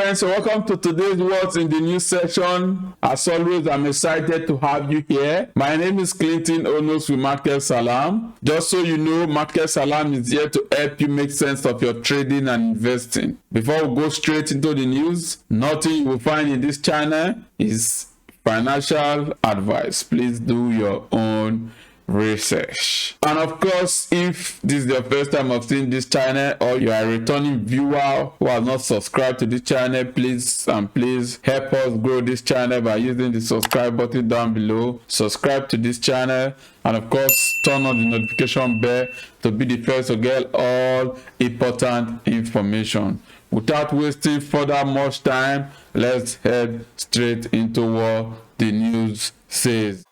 friends, welcome to today's What's in the News section. As always, I'm excited to have you here. My name is Clinton Onos with Market Salam. Just so you know, Market Salam is here to help you make sense of your trading and investing. Before we go straight into the news, nothing you will find in this channel is financial advice. Please do your own research. And of course, if this is your first time of seeing this channel or you are a returning viewer who has not subscribed to this channel, please help us grow this channel by using the subscribe button down below. Subscribe to this channel and of course turn on the notification bell to be the first to get all important information. Without wasting further much time, let's head straight into what the news says.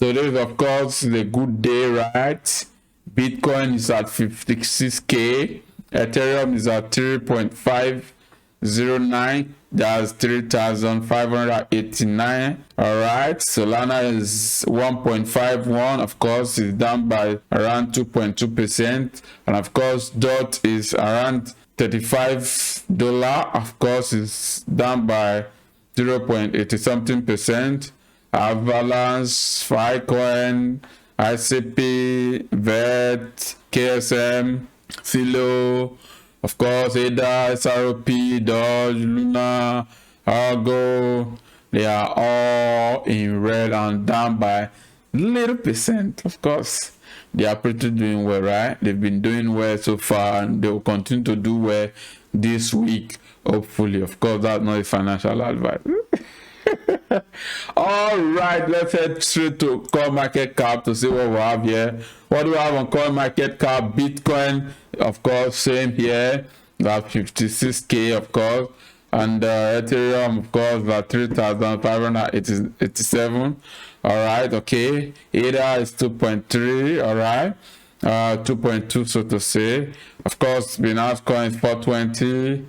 So this, of course, is a good day, right? Bitcoin is at 56k. Ethereum is at 3.509. That's 3,589. All right. Solana is 1.51. Of course, it's down by around 2.2%. And of course, DOT is around $35. Of course, it's down by 0.80 something percent. Avalanche, Filecoin, ICP, VET, KSM, Philo, of course, ADA, SROP, Doge, Luna, Argo, they are all in red and down by little percent. Of course, they are pretty doing well, right? They've been doing well so far and they will continue to do well this week, hopefully. Of course, that's not a financial advice. All right, let's head straight to CoinMarketCap to see what we have here. What do we have on CoinMarketCap? Bitcoin, of course, same here. That's 56k, of course, and Ethereum, of course, that's 3,587. All right, okay. ADA is 2.3. All right, 2.2, so to say. Of course, Binance Coin is 420.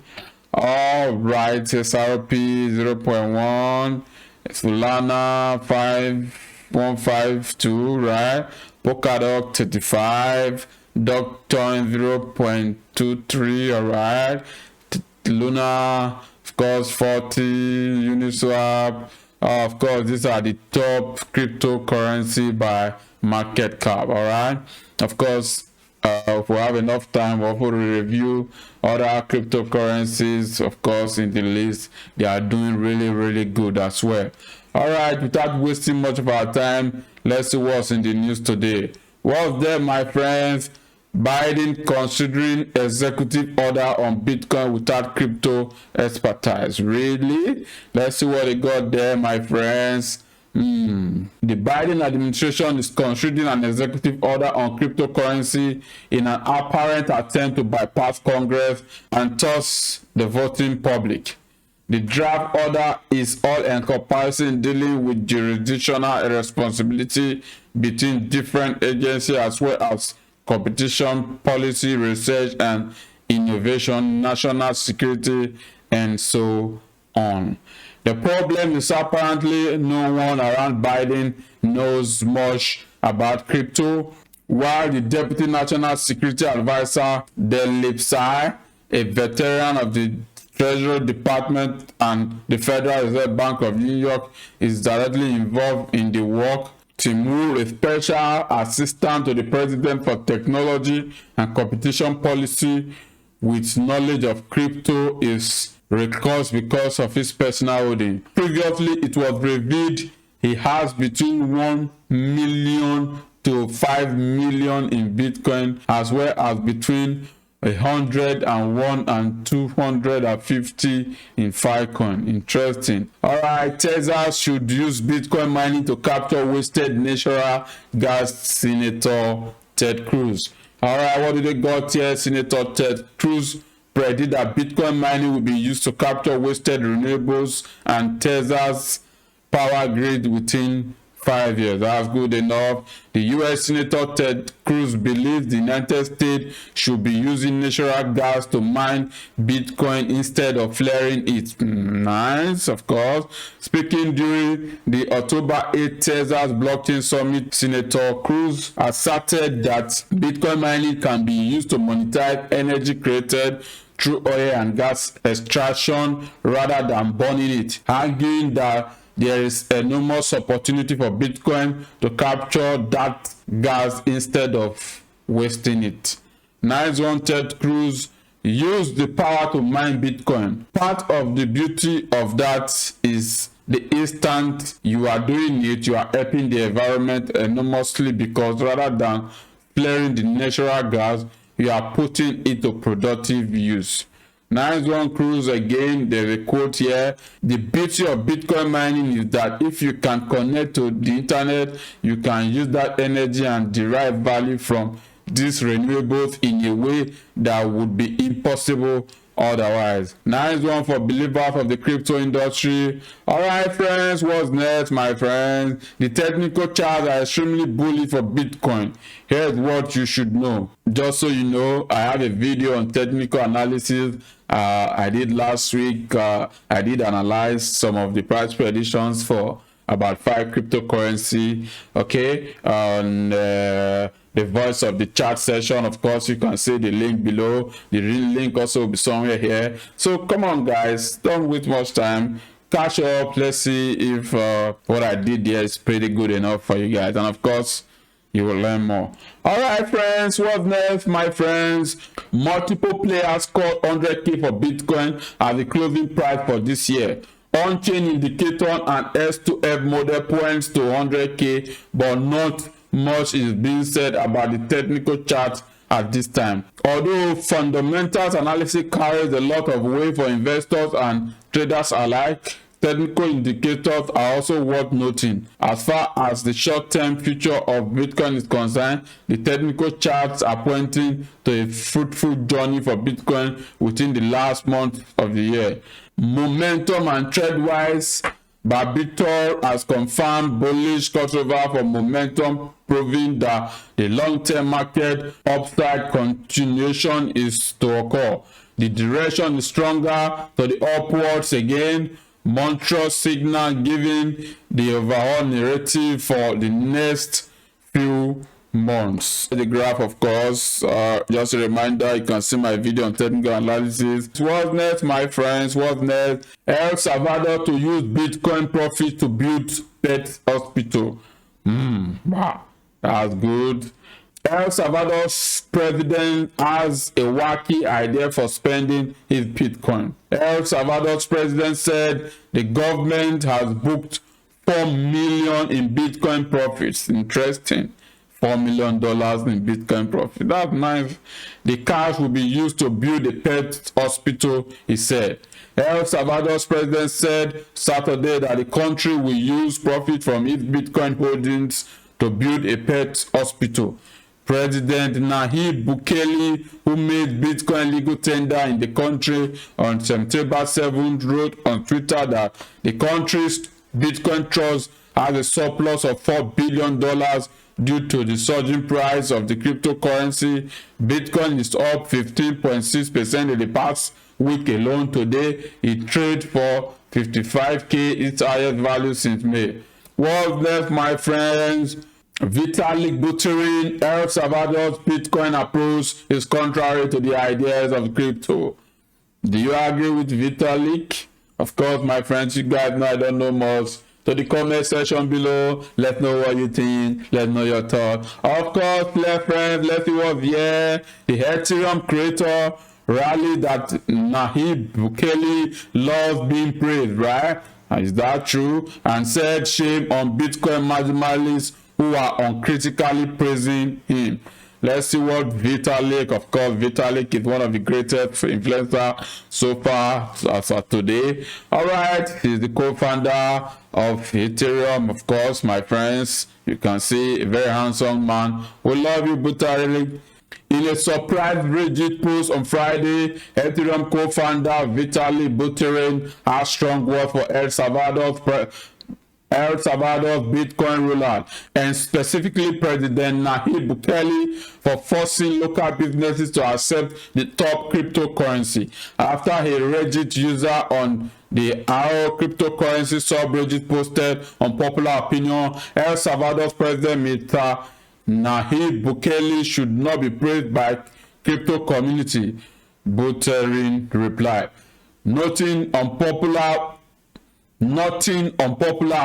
All right, SRP 0.1. Solana 5152, right? Polkadot 35, Dogecoin 0.23, all right? Luna, of course, 40, Uniswap. Of course, these are the top cryptocurrency by market cap, all right? Of course, if we have enough time, we'll also review other cryptocurrencies, of course, in the list. They are doing really good as well. All right, without wasting much of our time, let's see what's in the news today. What's there, my friends? Biden considering executive order on Bitcoin without crypto expertise. Really? Let's see what they got there, my friends. The Biden administration is considering an executive order on cryptocurrency in an apparent attempt to bypass Congress and thus the voting public. The draft order is all-encompassing, dealing with jurisdictional responsibility between different agencies as well as competition, policy, research and innovation, national security, and so on. The problem is apparently no one around Biden knows much about crypto, while the Deputy National Security Advisor, Del Lipsai, a veteran of the Treasury Department and the Federal Reserve Bank of New York, is directly involved in the work. Timur, a special assistant to the President for Technology and Competition Policy with knowledge of crypto, is recalls because of his personal holding. Previously, it was revealed he has between 1 million to 5 million in Bitcoin, as well as between 101 and 250 in Filecoin. Interesting. All right, Tesla should use Bitcoin mining to capture wasted natural gas. Senator Ted Cruz. All right, what did they got here? Senator Ted Cruz predict that Bitcoin mining will be used to capture wasted renewables and Tesla's power grid within 5 years. That's good enough. The U.S. Senator Ted Cruz believes the United States should be using natural gas to mine Bitcoin instead of flaring it. Nice, of course. Speaking during the October 8 Tesla's blockchain summit, Senator Cruz asserted that Bitcoin mining can be used to monetize energy created through oil and gas extraction rather than burning it, arguing that there is enormous opportunity for Bitcoin to capture that gas instead of wasting it. Nice one, Ted Cruz. Use the power to mine Bitcoin. Part of the beauty of that is the instant you are doing it, you are helping the environment enormously, because rather than flaring the natural gas, you are putting it to productive use. Nice one, Cruz. Again, there's a quote here. The beauty of Bitcoin mining is that if you can connect to the internet, you can use that energy and derive value from these renewables in a way that would be impossible otherwise. Nice one for believers of the crypto industry. All right, friends, what's next, my friends? The technical charts are extremely bullish for Bitcoin. Here's what you should know. Just so you know, I have a video on technical analysis I did last week. I did analyze some of the price predictions for about 5 cryptocurrency, okay, on the voice of the chat session. Of course, you can see the link below. The real link also will be somewhere here. So come on, guys, don't waste much time. Catch up. Let's see if what I did here is pretty good enough for you guys, and of course you will learn more. All right, friends, what's next, my friends? Multiple players scored 100K for Bitcoin as the closing price for this year. On-chain indicator and S2F model points to 100K, but not much is being said about the technical chart at this time. Although fundamentals analysis carries a lot of weight for investors and traders alike, technical indicators are also worth noting. As far as the short-term future of Bitcoin is concerned, the technical charts are pointing to a fruitful journey for Bitcoin within the last month of the year. Momentum and trend-wise, Barbitol has confirmed bullish crossover for momentum, proving that the long-term market upside continuation is to occur. The direction is stronger to the upwards again. Montreux signal giving the overall narrative for the next few months. The graph, of course, just a reminder, you can see my video on technical analysis. What's next, my friends? What's next? El Salvador to use Bitcoin profit to build pet hospital. Wow, that's good. El Salvador's president has a wacky idea for spending his Bitcoin. El Salvador's president said the government has booked $4 million in Bitcoin profits. Interesting. $4 million in Bitcoin profit. That's nice. The cash will be used to build a pet hospital, he said. El Salvador's president said Saturday that the country will use profit from its Bitcoin holdings to build a pet hospital. President Nayib Bukele, who made Bitcoin legal tender in the country on September 7th, wrote on Twitter that the country's Bitcoin trust has a surplus of $4 billion due to the surging price of the cryptocurrency. Bitcoin is up 15.6% in the past week alone. Today, it trades for $55K, its highest value since May. What's next, my friends? Vitalik Buterin, El Salvador's Bitcoin approach is contrary to the ideas of crypto. Do you agree with Vitalik? Of course, my friends, you guys know I don't know much. To the comment section below, let know what you think, let know your thoughts. Of course, friends, let's see what's here. The Ethereum creator rally that Nayib Bukele loves being praised, right? Is that true? And said shame on Bitcoin maximalists who are uncritically praising him. Let's see what Vitalik, of course, Vitalik is one of the greatest influencers so far as of today. All right, he's the co-founder of Ethereum, of course, my friends. You can see a very handsome man. We love you, Vitalik. In a surprise Reddit post on Friday, Ethereum co-founder Vitalik Buterin has strong words for El Salvador's Bitcoin rollout, and specifically President Nayib Bukele for forcing local businesses to accept the top cryptocurrency. After a Reddit user on the our cryptocurrency subreddit posted on popular opinion, El Salvador's President Nayib Bukele should not be praised by crypto community. Buterin replied. Nothing unpopular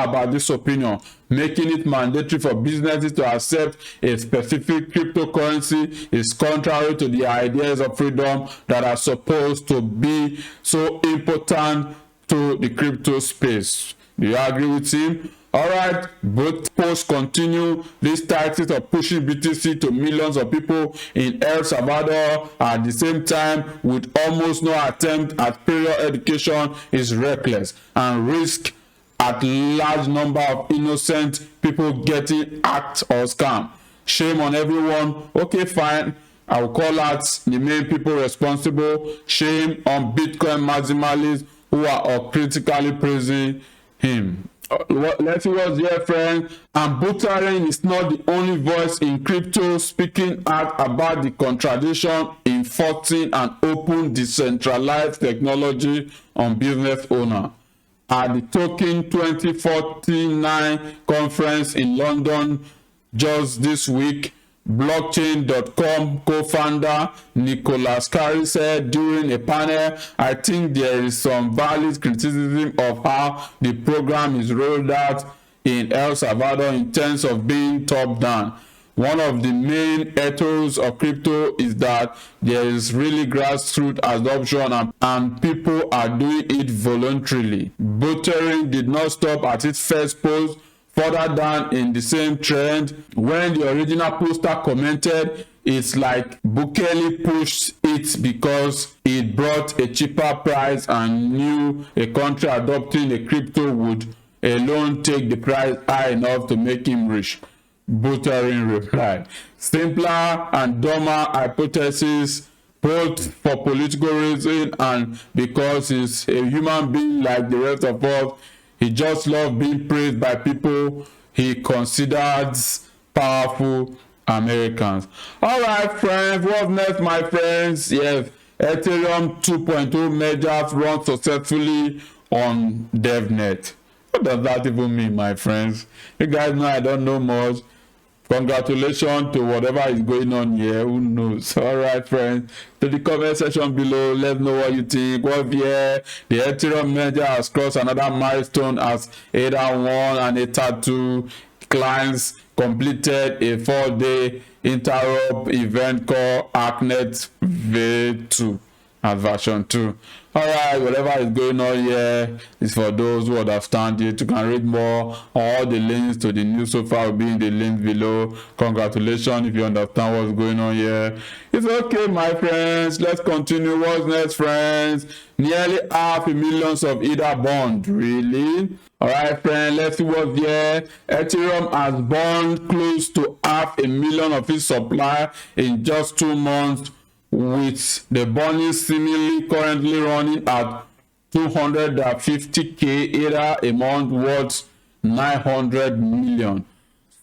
about this opinion, making it mandatory for businesses to accept a specific cryptocurrency is contrary to the ideas of freedom that are supposed to be so important to the crypto space. Do you agree with him? Alright, both posts continue this tactic of pushing BTC to millions of people in El Salvador at the same time with almost no attempt at prior education is reckless and risk at large number of innocent people getting hacked or scammed. Shame on everyone. Okay, fine. I will call out the main people responsible. Shame on Bitcoin maximalists who are critically praising him. Let's see what's here, friends. And Buterin is not the only voice in crypto speaking out about the contradiction in forcing an open decentralized technology on business owners. At the Token 2049 conference in London just this week, Blockchain.com co-founder Nicholas Carey said during a panel, I think there is some valid criticism of how the program is rolled out in El Salvador in terms of being top-down. One of the main ethos of crypto is that there is really grassroots adoption and people are doing it voluntarily. Buterin did not stop at its first post. Further down in the same trend, when the original poster commented, it's like Bukele pushed it because it brought a cheaper price and knew a country adopting a crypto would alone take the price high enough to make him rich. Buterin replied, simpler and dumber hypothesis, both for political reason and because he's a human being like the rest of us. He just loves being praised by people he considers powerful Americans. Alright, friends, what's next, my friends? Yes, Ethereum 2.0 mergers run successfully on DevNet. What does that even mean, my friends? You guys know I don't know much. Congratulations to whatever is going on here. Who knows? All right, friends. To the comment section below, let us know what you think. What year the Ethereum merger has crossed another milestone as ADA 1 and ADA 2 clients completed a 4-day interop event called ARCnet V2 at version 2. Alright, whatever is going on here is for those who understand it. You can read more. All the links to the news so far will be in the link below. Congratulations if you understand what's going on here. It's okay, my friends. Let's continue. What's next, friends? Nearly 500,000 of ADA bond. Really? Alright, friends, let's see what's here. Ethereum has bond close to 500,000 of its supply in just 2 months, with the burning seemingly currently running at 250k ADA a month, worth 900 million.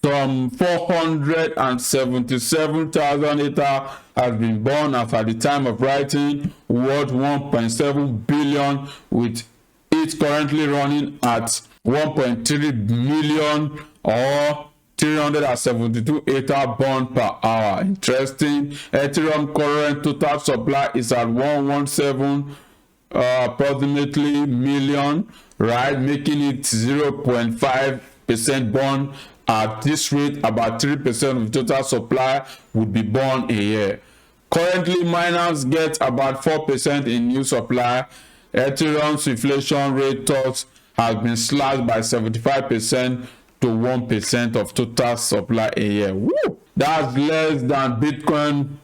Some 477,000 ADA has been burned as at the time of writing, worth 1.7 billion, with it currently running at 1.3 million or 372 ADA bond per hour. Interesting. Ethereum current total supply is at 117 approximately million, right, making it 0.5% bond. At this rate, about 3% of total supply would be burned a year. Currently, miners get about 4% in new supply. Ethereum's inflation rate talks has been slashed by 75% to 1% of total supply a year. Woo! That's less than Bitcoin,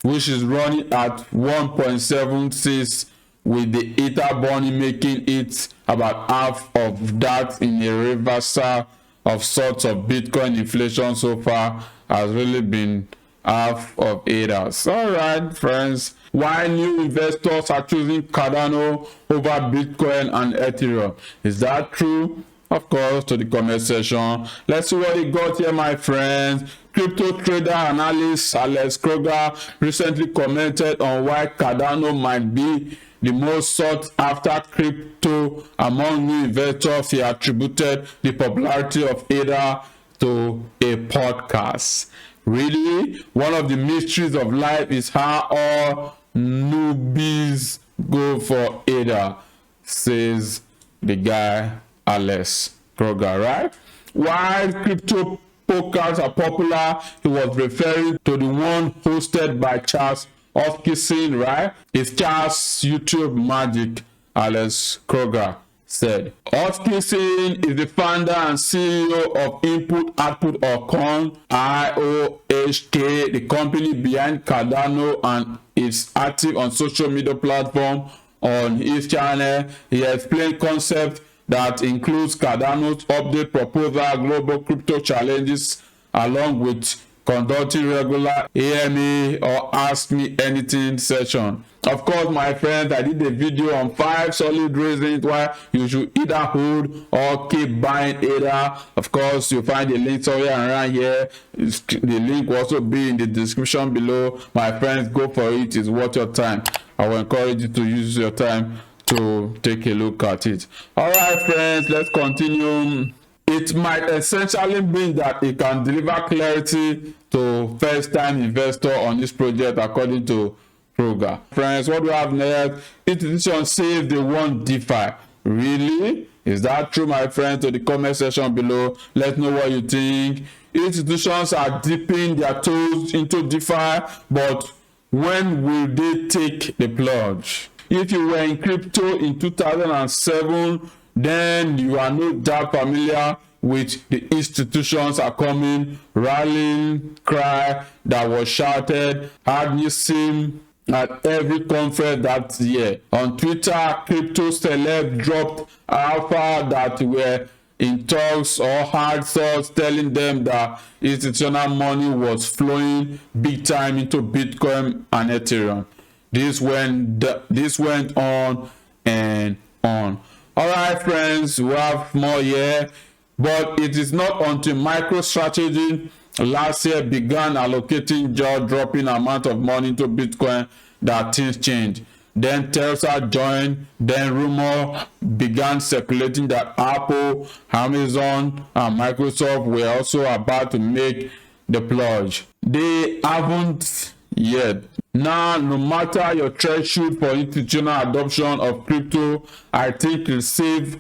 which is running at 1.76, with the Ether burning making it about half of that. In a reversal of sorts of Bitcoin inflation so far has really been half of Ethers. Alright, friends. Why new investors are choosing Cardano over Bitcoin and Ethereum? Is that true? Of course, to the comment section. Let's see what he got here, my friends. Crypto trader analyst Alex Kroger recently commented on why Cardano might be the most sought after crypto among new investors. He attributed the popularity of ADA to a podcast. Really, one of the mysteries of life is how all newbies go for ADA, says the guy Alex Kroger, right? While crypto podcasts are popular, he was referring to the one hosted by Charles Hoskinson, right? It's Charles YouTube Magic, Alex Kroger said. Hoskinson is the founder and CEO of Input Output or Coin IOHK, the company behind Cardano, and is active on social media platforms. On his channel, he explained concepts that includes Cardano's update proposal, global crypto challenges, along with conducting regular AMA or Ask Me Anything session. Of course, my friends, I did a video on 5 solid reasons why you should either hold or keep buying ADA. Of course, you'll find the link somewhere around here. The link will also be in the description below. My friends, go for it. It's worth your time. I will encourage you to use your time to take a look at it. All right, friends, let's continue. It might essentially mean that it can deliver clarity to first-time investor on this project, according to Kroger. Friends, what do we have next? Institutions say they want DeFi. Really? Is that true, my friends? To the comment section below, let know what you think. Institutions are dipping their toes into DeFi, but when will they take the plunge? If you were in crypto in 2007, then you are no doubt familiar with the institutions are coming, rallying cry that was shouted, had you seen at every conference that year. On Twitter, crypto celebs dropped alpha that were in talks or hard thoughts telling them that institutional money was flowing big time into Bitcoin and Ethereum. This went on and on. All right, friends, we have more here, but it is not until MicroStrategy last year began allocating jaw-dropping amount of money into Bitcoin that things changed. Then Tesla joined, then rumor began circulating that Apple, Amazon, and Microsoft were also about to make the plunge. They haven't yet. Now, no matter your threshold for institutional adoption of crypto, I think it's safe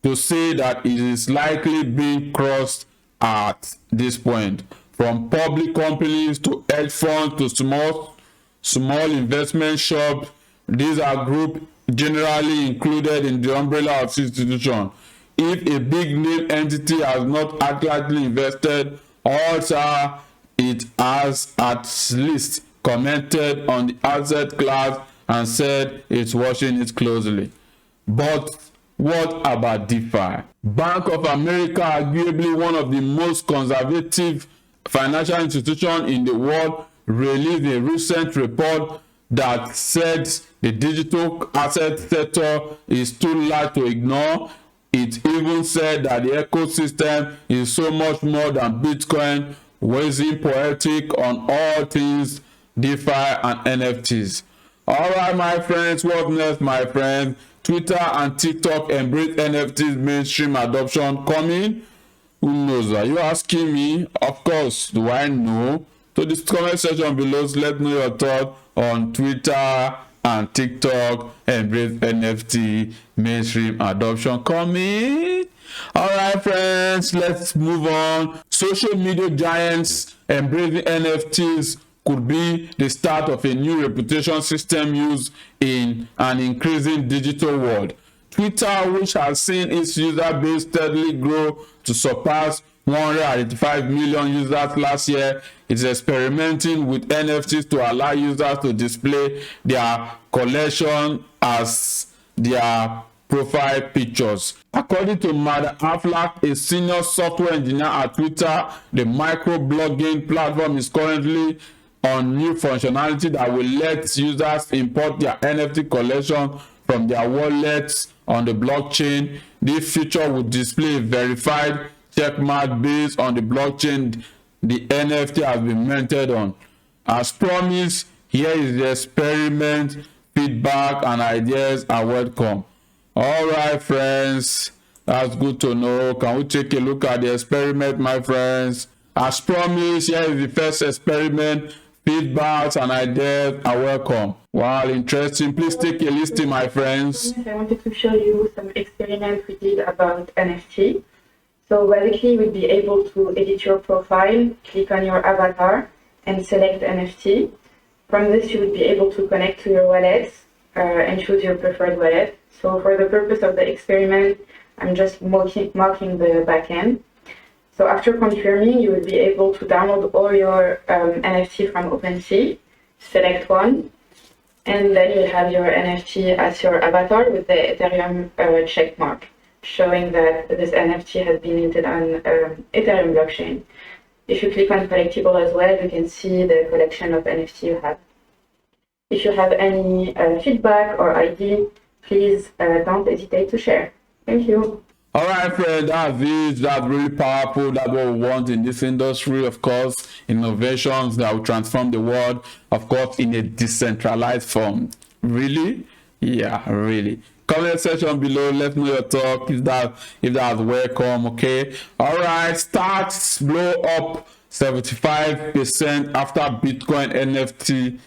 to say that it is likely being crossed at this point. From public companies to hedge funds to small investment shops, these are groups generally included in the umbrella of institution. If a big name entity has not accurately invested, odds are it has at least commented on the asset class and said it's watching it closely. But what about DeFi? Bank of America, arguably one of the most conservative financial institutions in the world, released a recent report that said the digital asset sector is too large to ignore. It even said that the ecosystem is so much more than Bitcoin, waxing poetic on all things DeFi and NFTs. All right, my friends, what's next, my friends? Twitter and TikTok embrace NFTs mainstream adoption coming? Who knows? Are you asking me? Of course, do I know? To the comment section below, let me know your thoughts on Twitter and TikTok embrace NFT mainstream adoption coming. All right, friends, let's move on. Social media giants embracing NFTs could be the start of a new reputation system used in an increasing digital world. Twitter, which has seen its user base steadily grow to surpass 185 million users last year, is experimenting with NFTs to allow users to display their collection as their profile pictures. According to Matt Affleck, a senior software engineer at Twitter, the microblogging platform is currently on new functionality that will let users import their NFT collection from their wallets on the blockchain. This feature will display a verified checkmark based on the blockchain the NFT has been minted on. As promised, here is the experiment. Feedback and ideas are welcome. All right, friends, that's good to know. Can we take a look at the experiment, my friends? As promised, here is the first experiment. Feedbacks and ideas are welcome. Wow, interesting. Please take a listen, my friends. I wanted to show you some experiments we did about NFT. So basically, we'd be able to edit your profile, click on your avatar, and select NFT. From this, you would be able to connect to your wallet and choose your preferred wallet. So for the purpose of the experiment, I'm just marking the backend. So after confirming, you will be able to download all your NFT from OpenSea, select one, and then you'll have your NFT as your avatar with the Ethereum check mark, showing that this NFT has been minted on Ethereum blockchain. If you click on collectible as well, you can see the collection of NFT you have. If you have any feedback or idea, please don't hesitate to share. Thank you. All right, friend, that's really powerful. That's what we want in this industry, of course. Innovations that will transform the world, of course, in a decentralized form. Really? Yeah, really. Comment section below, let me know your talk, if that's welcome, okay? All right, stocks blow up 75% after Bitcoin NFT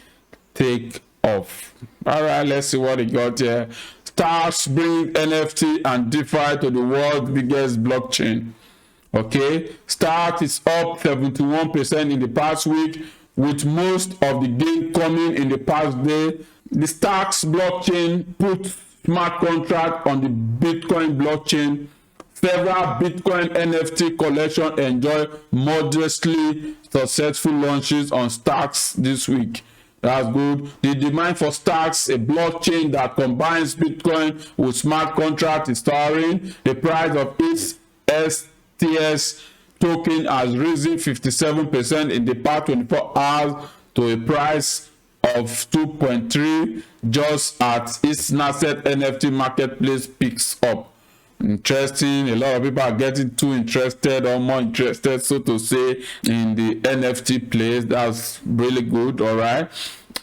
take off. All right, let's see what it got here. Stars bring NFT and DeFi to the world's biggest blockchain. Okay, Stars is up 71% in the past week, with most of the gain coming in the past day. The Stars blockchain put smart contract on the Bitcoin blockchain. Several Bitcoin NFT collections enjoy modestly successful launches on Stars this week. That's good. The demand for Stacks, a blockchain that combines Bitcoin with smart contracts, is soaring. The price of its STS token has risen 57% in the past 24 hours to a price of 2.3 just as its nascent NFT marketplace picks up. Interesting. A lot of people are getting too interested or more interested, so to say, in the NFT place. That's really good. All right.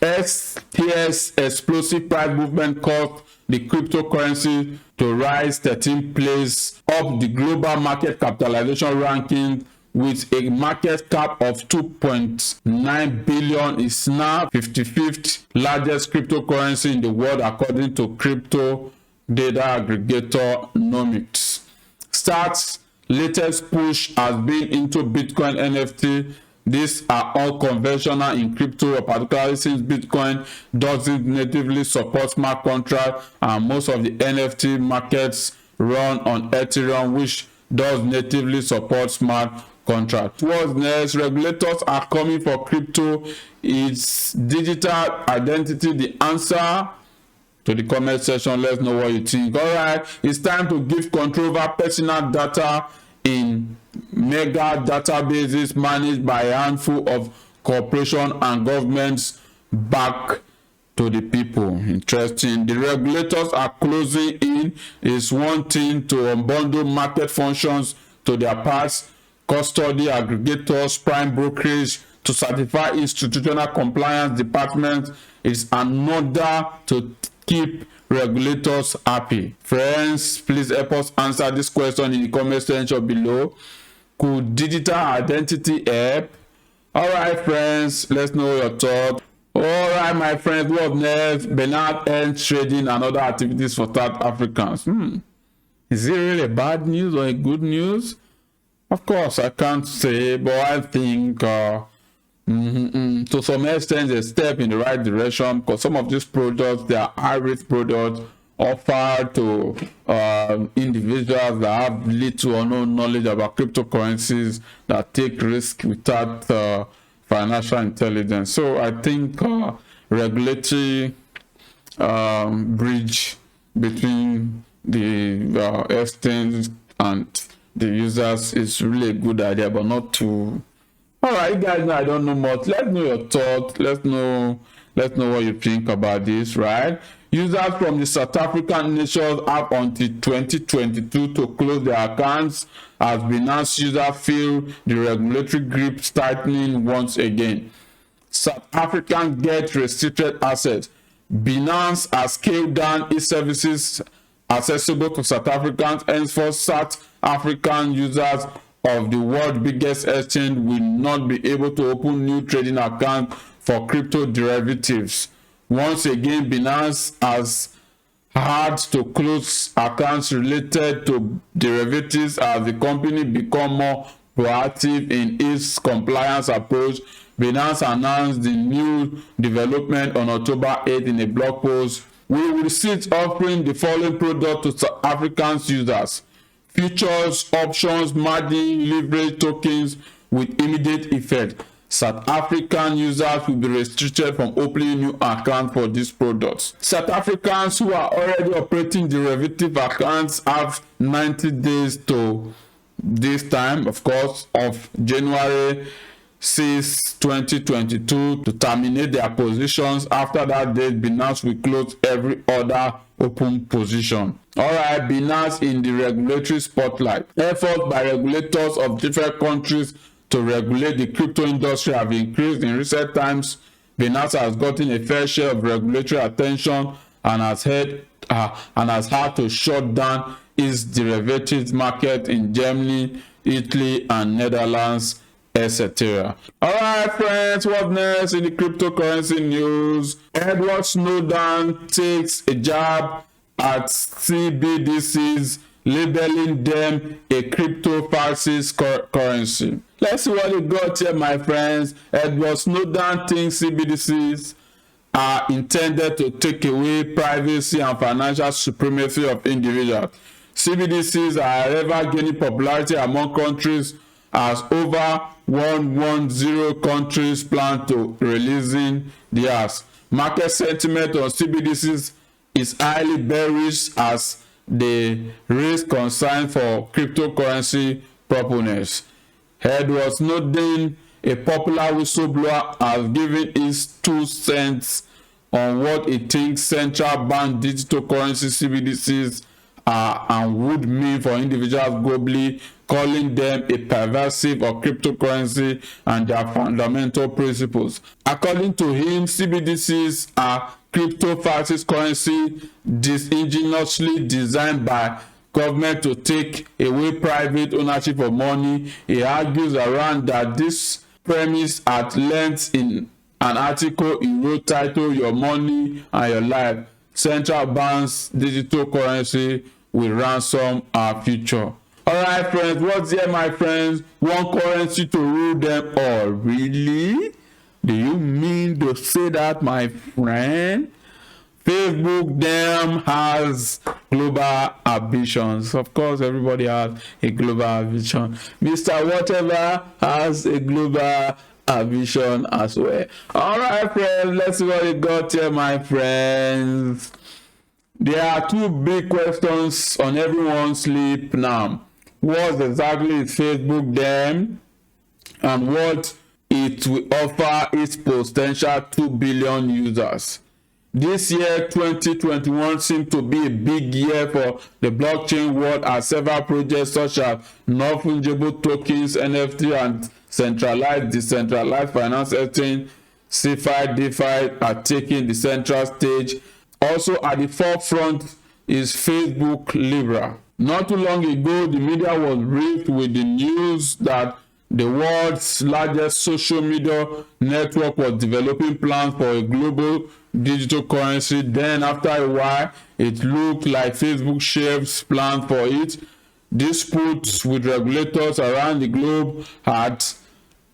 STS explosive price movement caused the cryptocurrency to rise 13 place up the global market capitalization ranking with a market cap of 2.9 billion. Is now 55th largest cryptocurrency in the world according to crypto data aggregator Nomics. Start's latest push has been into Bitcoin NFT. These are all conventional in crypto, particularly since Bitcoin doesn't natively support smart contracts, and most of the NFT markets run on Ethereum, which does natively support smart contracts. What's next? Regulators are coming for crypto. Is digital identity the answer? To the comment section, let's know what you think. All right, it's time to give control over personal data in mega databases managed by a handful of corporations and governments back to the people. Interesting. The regulators are closing in. Is wanting to unbundle market functions to their parts, custody, aggregators, prime brokerage, to certify institutional compliance departments is another to keep regulators happy. Friends, please help us answer this question in the comment section below. Could digital identity help? All right, friends, let's know your thoughts. All right, my friends, what next? Bernard ends trading and other activities for South Africans. Is it really bad news or a good news? Of course, I can't say, but I think to some extent a step in the right direction, because some of these products, they are high-risk products offered to individuals that have little or no knowledge about cryptocurrencies, that take risk without financial intelligence. So I think regulatory bridge between the exchange and the users is really a good idea, but not too. All right, you guys know I don't know much. Let me know your thoughts. Let's know what you think about this, right? Users from the South African nations have until 2022 to close their accounts as Binance users feel the regulatory grip tightening once again. South Africans get restricted access. Binance has scaled down its services accessible to South Africans, and for South African users of the world's biggest exchange will not be able to open new trading accounts for crypto derivatives. Once again, Binance has had to close accounts related to derivatives as the company become more proactive in its compliance approach. Binance announced the new development on October 8 in a blog post. We will cease offering the following product to South African users: futures, options, margin, leverage tokens with immediate effect. South African users will be restricted from opening new accounts for these products. South Africans who are already operating derivative accounts have 90 days to this time, of course, of January 6, 2022 to terminate their positions. After that date, Binance will close every other open position. Alright, Binance in the regulatory spotlight. Efforts by regulators of different countries to regulate the crypto industry have increased in recent times. Binance has gotten a fair share of regulatory attention and has had to shut down its derivatives market in Germany, Italy, and Netherlands, etc. Alright friends, what's next in the cryptocurrency news? Edward Snowden takes a jab at CBDCs, labeling them a crypto fascist currency. Let's see what he got here, my friends. Edward Snowden thinks CBDCs are intended to take away privacy and financial supremacy of individuals. CBDCs are ever gaining popularity among countries as over 110 countries plan to releasing theirs. Market sentiment on CBDCs is highly bearish as they raise concern for cryptocurrency proponents. Edward Snowden, a popular whistleblower, has given his 2 cents on what he thinks central bank digital currency CBDCs are and would mean for individuals globally, calling them a pervasive of cryptocurrency and their fundamental principles. According to him, CBDCs are crypto fascist currency disingenuously designed by government to take away private ownership of money. He argues around that this premise at length in an article he wrote titled "Your Money and Your Life: Central Banks Digital Currency Will Ransom Our Future." Alright friends, what's here my friends? One currency to rule them all. Really? Do you mean to say that, my friend? Facebook them has global ambitions. Of course, everybody has a global ambition. Mr. Whatever has a global ambition as well. Alright friends, let's see what we got here, my friends. There are 2 big questions on everyone's lips now. What exactly is Facebook them, and what it will offer its potential 2 billion users? This year, 2021, seems to be a big year for the blockchain world as several projects such as non-fungible tokens, NFT, and centralized, decentralized finance exchange, CeFi, DeFi are taking the central stage. Also at the forefront is Facebook Libra. Not too long ago, the media was briefed with the news that the world's largest social media network was developing plans for a global digital currency. Then after a while, it looked like Facebook shelves plans for it. Disputes with regulators around the globe had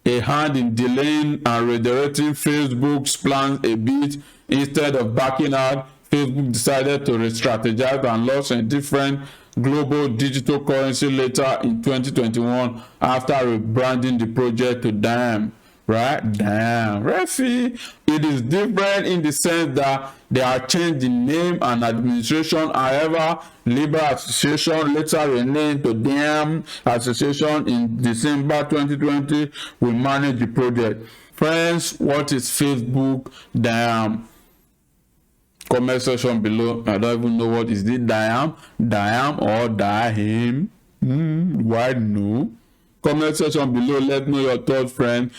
a hand in delaying and redirecting Facebook's plans a bit. Instead of backing out, Facebook decided to re-strategize and launch a different global digital currency later in 2021 after rebranding the project to Diem. Right? Diem. Refi. It is different in the sense that they are changed the name and administration. However, Libra Association, later renamed to Diem Association in December 2020, will manage the project. Friends, what is Facebook Diem? Comment section below. I don't even know what is it. Diem or Diem. Why no? Comment section below. Let me know your thoughts, friend.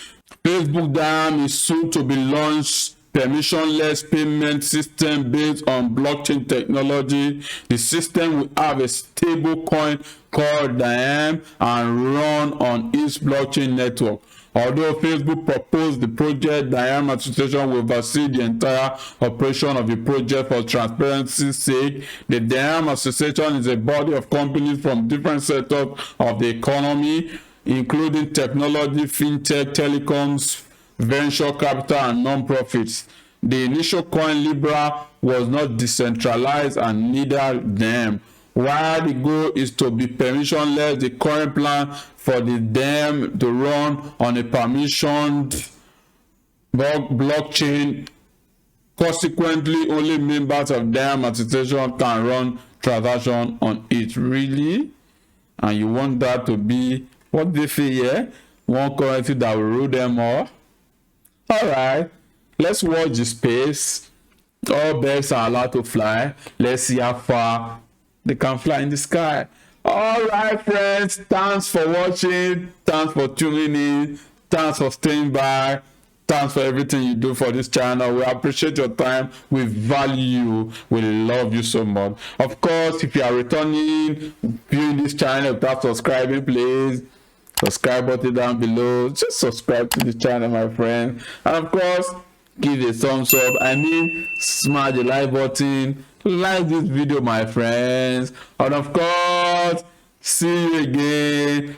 Facebook Diem is soon to be launched. Permissionless payment system based on blockchain technology. The system will have a stable coin called Diem and run on its blockchain network. Although Facebook proposed the project, Diam Association will oversee the entire operation of the project for transparency's sake. The Diam Association is a body of companies from different sectors of the economy, including technology, fintech, telecoms, venture capital, and non-profits. The initial coin Libra was not decentralized and neither them. While the goal is to be permissionless, the current plan for the DAM to run on a permissioned blockchain. Consequently, only members of DAM association can run transaction on it. Really? And you want that to be what they say here? One currency that will rule them all? Alright, let's watch the space. All birds are allowed to fly. Let's see how far they can fly in the sky. Alright, friends, thanks for watching. Thanks for tuning in. Thanks for staying by. Thanks for everything you do for this channel. We appreciate your time. We value you. We love you so much. Of course, if you are returning, viewing this channel without subscribing, please subscribe button down below. Just subscribe to the channel, my friend. And of course, give a thumbs up. I mean, smash the like button. Like this video, my friends. And of course, see you again